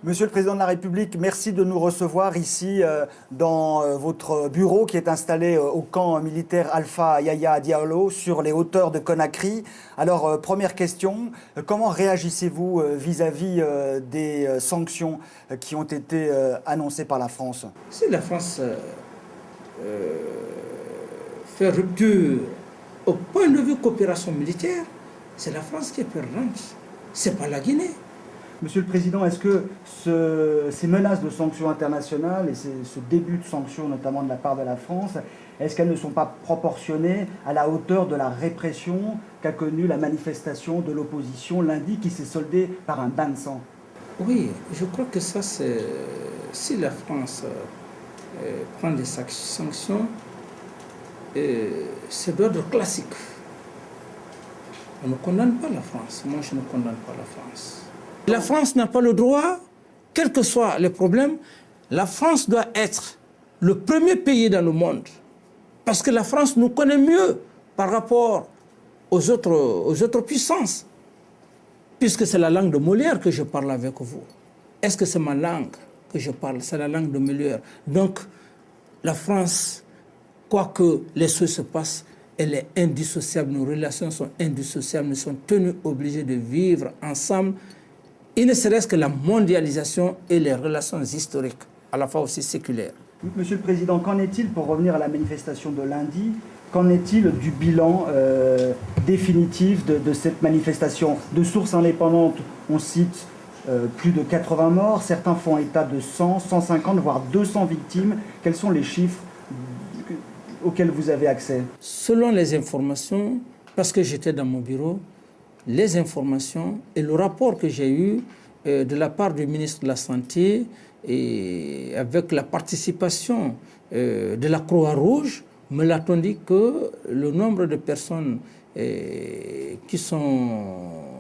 Monsieur le Président de la République, merci de nous recevoir ici dans votre bureau qui est installé au camp militaire Alpha Yaya Diallo sur les hauteurs de Conakry. Alors, première question, comment réagissez-vous vis-à-vis des sanctions qui ont été annoncées par la France? Si la France fait rupture au point de vue coopération militaire, c'est la France qui est perdante, c'est pas la Guinée. Monsieur le Président, est-ce que ces menaces de sanctions internationales et ce début de sanctions, notamment de la part de la France, est-ce qu'elles ne sont pas proportionnées à la hauteur de la répression qu'a connue la manifestation de l'opposition lundi qui s'est soldée par un bain de sang? Oui, je crois que ça, c'est... Si la France prend des sanctions, c'est d'ordre classique. On ne condamne pas la France. Moi, je ne condamne pas la France. La France n'a pas le droit, quels que soient les problèmes, la France doit être le premier pays dans le monde. Parce que la France nous connaît mieux par rapport aux autres puissances. Puisque c'est la langue de Molière que je parle avec vous. Est-ce que c'est ma langue que je parle? C'est la langue de Molière. Donc, la France, quoi que les choses se passent, elle est indissociable. Nos relations sont indissociables. Nous sommes tenus obligés de vivre ensemble. Il ne serait-ce que la mondialisation et les relations historiques, à la fois aussi séculaires. Monsieur le Président, qu'en est-il, pour revenir à la manifestation de lundi, qu'en est-il du bilan définitif de cette manifestation? De sources indépendantes, on cite plus de 80 morts, certains font état de 100, 150, voire 200 victimes. Quels sont les chiffres auxquels vous avez accès? Selon les informations, parce que j'étais dans mon bureau, les informations et le rapport que j'ai eu de la part du ministre de la Santé et avec la participation de la Croix-Rouge, me l'a-t-on dit que le nombre de personnes qui sont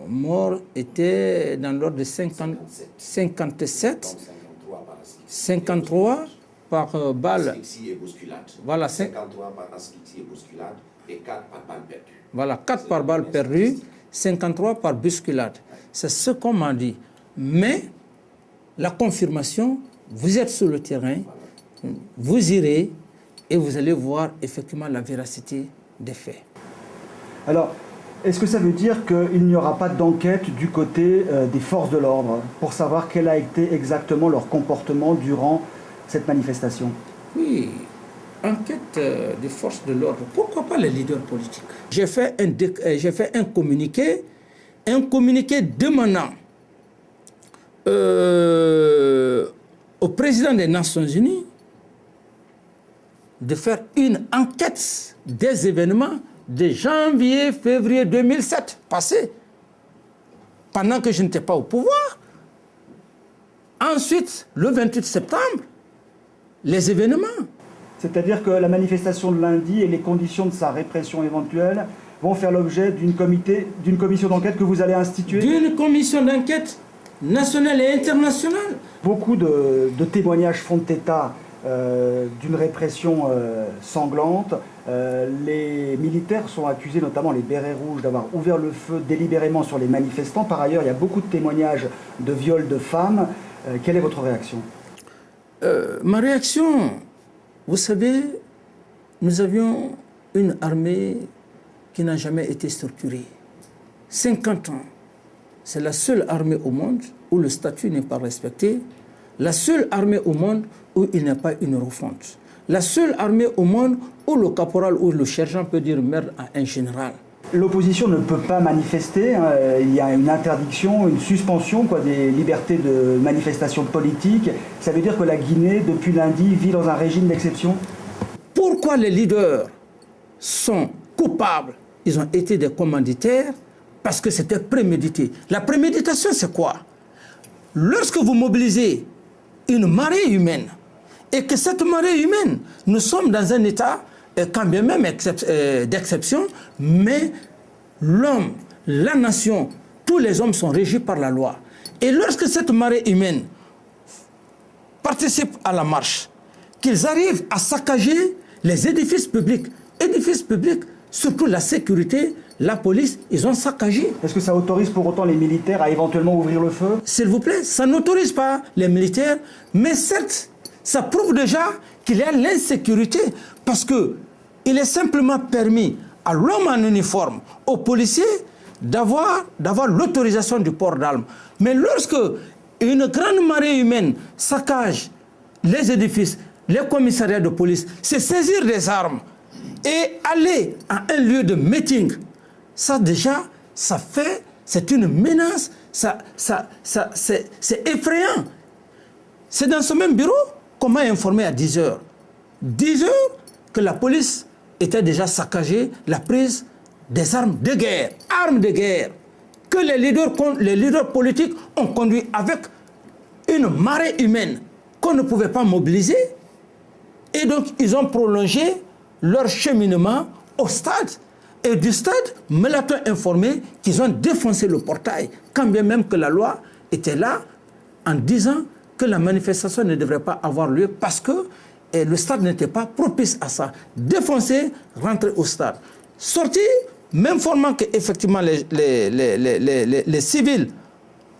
mortes était dans l'ordre de 57, 53 par balle. Asphyxie et bousculade. Voilà, 53 par asphyxie et bousculade et 4 par balle perdue. Voilà, 4 par balle perdue, 53 par bousculade. C'est ce qu'on m'a dit. Mais la confirmation, vous êtes sur le terrain, vous irez et vous allez voir effectivement la véracité des faits. Alors, est-ce que ça veut dire qu'il n'y aura pas d'enquête du côté des forces de l'ordre pour savoir quel a été exactement leur comportement durant cette manifestation? Oui, enquête des forces de l'ordre, pourquoi pas les leaders politiques? J'ai fait un communiqué demandant au président des Nations Unies de faire une enquête des événements de janvier, février 2007 passés, pendant que je n'étais pas au pouvoir. Ensuite, le 28 septembre, les événements. C'est-à-dire que la manifestation de lundi et les conditions de sa répression éventuelle vont faire l'objet d'une commission d'enquête que vous allez instituer? D'une commission d'enquête nationale et internationale. Beaucoup de témoignages font état d'une répression sanglante. Les militaires sont accusés, notamment les bérets rouges, d'avoir ouvert le feu délibérément sur les manifestants. Par ailleurs, il y a beaucoup de témoignages de viols de femmes. Quelle est votre réaction? Ma réaction, vous savez, nous avions une armée qui n'a jamais été structurée. 50 ans, c'est la seule armée au monde où le statut n'est pas respecté, la seule armée au monde où il n'y a pas une refonte, la seule armée au monde où le caporal ou le sergent peut dire merde à un général. L'opposition ne peut pas manifester, hein. Il y a une interdiction, une suspension des libertés de manifestation politique. Ça veut dire que la Guinée, depuis lundi, vit dans un régime d'exception? Pourquoi les leaders sont coupables? Ils ont été des commanditaires parce que c'était prémédité. La préméditation, c'est quoi? Lorsque vous mobilisez une marée humaine et que cette marée humaine, nous sommes dans un état quand bien même d'exception, mais l'homme, la nation, tous les hommes sont régis par la loi. Et lorsque cette marée humaine participe à la marche, qu'ils arrivent à saccager les édifices publics, surtout la sécurité la police, ils ont saccagé. Est-ce que ça autorise pour autant les militaires à éventuellement ouvrir le feu? S'il vous plaît, ça n'autorise pas les militaires, mais certes, ça prouve déjà qu'il y a l'insécurité, parce qu'il est simplement permis à l'homme en uniforme, aux policiers, d'avoir l'autorisation du port d'armes. Mais lorsque une grande marée humaine saccage les édifices, les commissariats de police, c'est saisir des armes et aller à un lieu de meeting. Ça déjà, c'est une menace, c'est effrayant. C'est dans ce même bureau qu'on m'a informé à 10 heures. 10 heures que la police était déjà saccagée, la prise des armes de guerre, que les leaders politiques ont conduit avec une marée humaine qu'on ne pouvait pas mobiliser. Et donc, ils ont prolongé leur cheminement au stade. Et du stade, me l'a-t-on informé qu'ils ont défoncé le portail, quand bien même que la loi était là, en disant que la manifestation ne devrait pas avoir lieu parce que le stade n'était pas propice à ça. Défoncer, rentrer au stade. Sortir, m'informant qu'effectivement les civils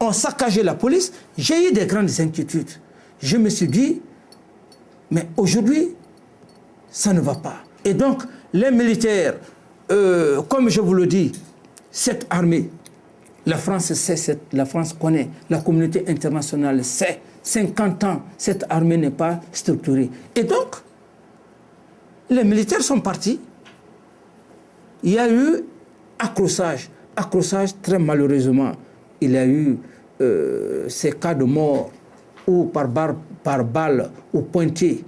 ont saccagé la police, j'ai eu des grandes inquiétudes. Je me suis dit, mais aujourd'hui, ça ne va pas. Et donc, les militaires, comme je vous le dis, cette armée, la France sait, la France connaît, la communauté internationale sait, 50 ans, cette armée n'est pas structurée. Et donc, les militaires sont partis. Il y a eu accrochage très malheureusement. Il y a eu ces cas de mort ou par balle, ou pointé,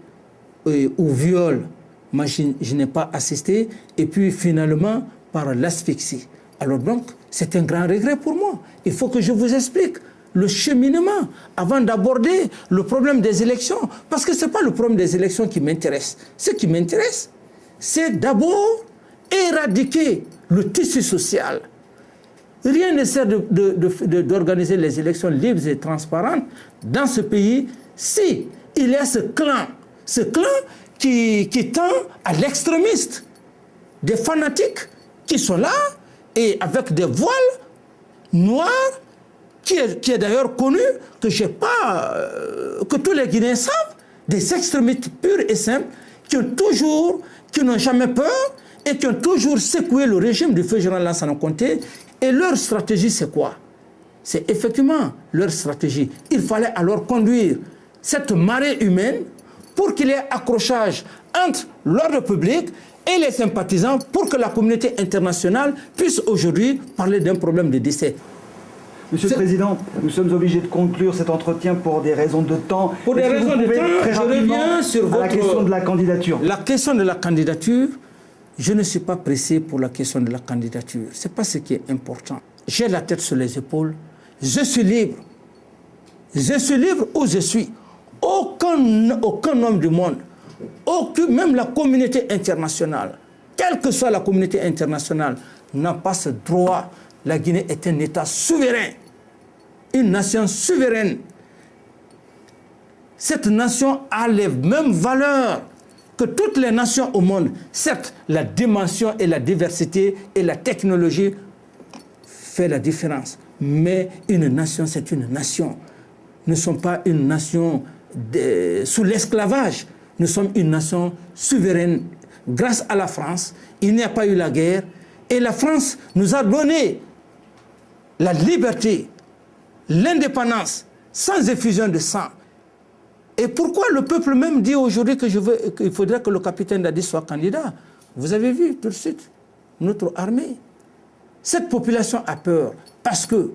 ou viol. Moi, je n'ai pas assisté. Et puis, finalement, par l'asphyxie. Alors donc, c'est un grand regret pour moi. Il faut que je vous explique le cheminement avant d'aborder le problème des élections. Parce que ce n'est pas le problème des élections qui m'intéresse. Ce qui m'intéresse, c'est d'abord éradiquer le tissu social. Rien ne sert d'organiser les élections libres et transparentes dans ce pays si il y a ce clan qui tend à l'extrémiste, des fanatiques qui sont là et avec des voiles noirs, qui est d'ailleurs connu, que tous les Guinéens savent, des extrémistes purs et simples qui n'ont jamais peur et qui ont toujours secoué le régime du feu général Lansana Conté. Et leur stratégie, c'est quoi? C'est effectivement leur stratégie. Il fallait alors conduire cette marée humaine pour qu'il y ait accrochage entre l'ordre public et les sympathisants pour que la communauté internationale puisse aujourd'hui parler d'un problème de décès. Monsieur le Président, nous sommes obligés de conclure cet entretien pour des raisons de temps. Pour des raisons de temps, je reviens sur la question de la candidature. La question de la candidature, je ne suis pas pressé pour la question de la candidature. Ce n'est pas ce qui est important. J'ai la tête sur les épaules. Je suis libre. Je suis libre où je suis. Aucun homme du monde, même la communauté internationale, quelle que soit la communauté internationale, n'a pas ce droit. La Guinée est un État souverain, une nation souveraine. Cette nation a les mêmes valeurs que toutes les nations au monde. Certes, la dimension et la diversité et la technologie fait la différence. Mais une nation, c'est une nation. Nous ne sommes pas une nation sous l'esclavage. Nous sommes une nation souveraine. Grâce à la France, il n'y a pas eu la guerre. Et la France nous a donné la liberté, l'indépendance, sans effusion de sang. Et pourquoi le peuple même dit aujourd'hui qu'il faudrait que le capitaine Dadi soit candidat? Vous avez vu tout de suite notre armée. Cette population a peur parce que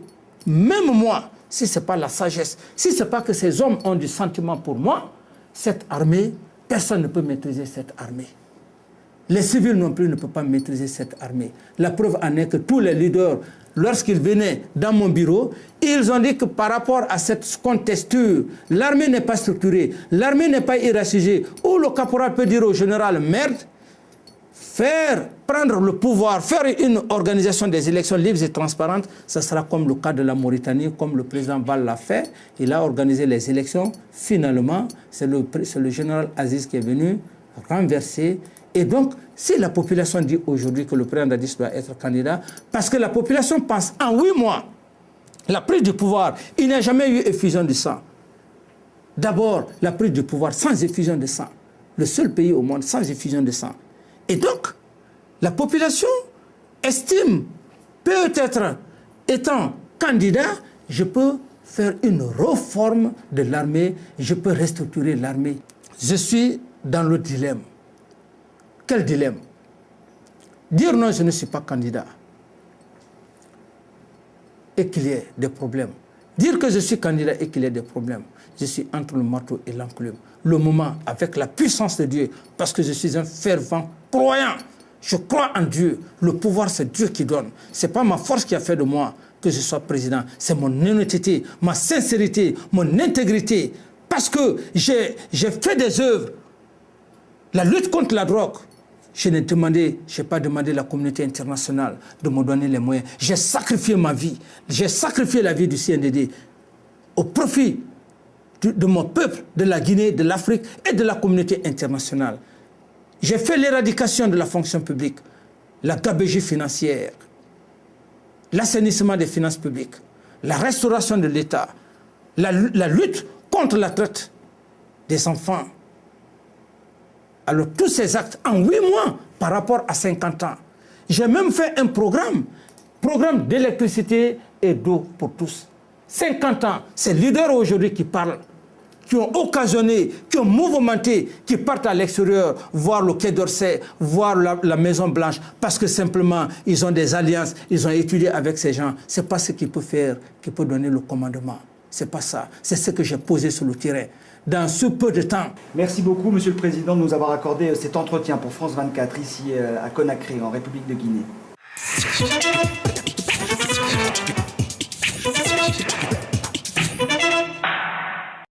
même moi, si ce n'est pas la sagesse, si ce n'est pas que ces hommes ont du sentiment pour moi, cette armée, personne ne peut maîtriser cette armée. Les civils non plus ne peuvent pas maîtriser cette armée. La preuve en est que tous les leaders, lorsqu'ils venaient dans mon bureau, ils ont dit que par rapport à cette contexture, l'armée n'est pas structurée, l'armée n'est pas hiérarchisée, où le caporal peut dire au général, merde, prendre le pouvoir, faire une organisation des élections libres et transparentes, ce sera comme le cas de la Mauritanie, comme le président Val l'a fait. Il a organisé les élections. Finalement, c'est le général Aziz qui est venu renverser. Et donc, Si la population dit aujourd'hui que le président Dadis doit être candidat, parce que la population pense en 8 mois, la prise du pouvoir, il n'y a jamais eu effusion de sang. D'abord, la prise du pouvoir sans effusion de sang. Le seul pays au monde sans effusion de sang. Et donc, la population estime, peut-être étant candidat, je peux faire une réforme de l'armée, je peux restructurer l'armée. Je suis dans le dilemme. Quel dilemme? Dire non, je ne suis pas candidat et qu'il y ait des problèmes. Dire que je suis candidat et qu'il y ait des problèmes. Je suis entre le marteau et l'enclume. Le moment, avec la puissance de Dieu, parce que je suis un fervent croyant. Je crois en Dieu. Le pouvoir, c'est Dieu qui donne. Ce n'est pas ma force qui a fait de moi que je sois président. C'est mon honnêteté, ma sincérité, mon intégrité. Parce que j'ai fait des œuvres. La lutte contre la drogue, je n'ai pas demandé à la communauté internationale de me donner les moyens. J'ai sacrifié ma vie. J'ai sacrifié la vie du CNDD au profit de mon peuple, de la Guinée, de l'Afrique et de la communauté internationale. J'ai fait l'éradication de la fonction publique, la gabegie financière, l'assainissement des finances publiques, la restauration de l'État, la lutte contre la traite des enfants. Alors tous ces actes en 8 mois par rapport à 50 ans. J'ai même fait un programme d'électricité et d'eau pour tous. 50 ans, ces leaders aujourd'hui qui parlent, qui ont occasionné, qui ont mouvementé, qui partent à l'extérieur, voir le Quai d'Orsay, voir la Maison Blanche, parce que simplement, ils ont des alliances, ils ont étudié avec ces gens. Ce n'est pas ce qui peut faire, qui peut donner le commandement. Ce n'est pas ça. C'est ce que j'ai posé sur le terrain. Dans ce peu de temps. Merci beaucoup, Monsieur le Président, de nous avoir accordé cet entretien pour France 24, ici à Conakry, en République de Guinée.